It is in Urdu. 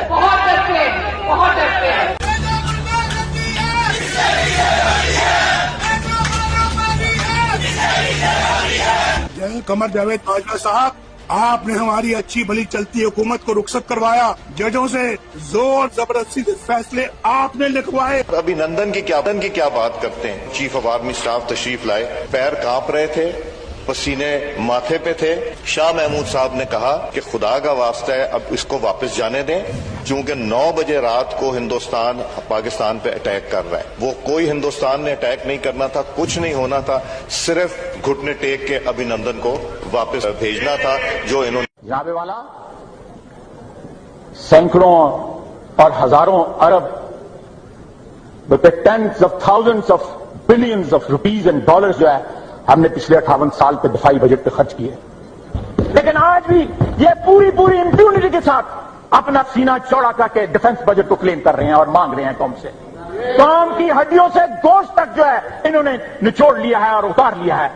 بہت ڈرتے ہیں، بہت ڈرتے ہیں۔ قمر جاوید باجوہ صاحب، آپ نے ہماری اچھی بھلی چلتی حکومت کو رخصت کروایا، ججوں سے زور زبردستی سے فیصلے آپ نے لکھوائے۔ ابھینندن کی کیا بات کرتے ہیں؟ چیف آف آرمی اسٹاف تشریف لائے، پیر کانپ رہے تھے، پسینے ماتھے پہ تھے۔ شاہ محمود صاحب نے کہا کہ خدا کا واسطہ ہے اب اس کو واپس جانے دیں، چونکہ 9 بجے رات کو ہندوستان پاکستان پہ اٹیک کر رہا ہے۔ وہ کوئی ہندوستان نے اٹیک نہیں کرنا تھا، کچھ نہیں ہونا تھا، صرف گھٹنے ٹیک کے ابھینندن کو واپس بھیجنا تھا جو انہوں نے۔ جناب والا، سینکڑوں اور ہزاروں ارب tens of thousands of billions of rupees and dollars جو ہے ہم نے پچھلے 58 سال پہ دفاعی بجٹ پہ خرچ کیے، لیکن آج بھی یہ پوری امپیونٹی کے ساتھ اپنا سینہ چوڑا کر کے ڈیفنس بجٹ کو کلیم کر رہے ہیں اور مانگ رہے ہیں قوم سے۔ قوم کی ہڈیوں سے گوشت تک جو ہے انہوں نے نچوڑ لیا ہے اور اتار لیا ہے۔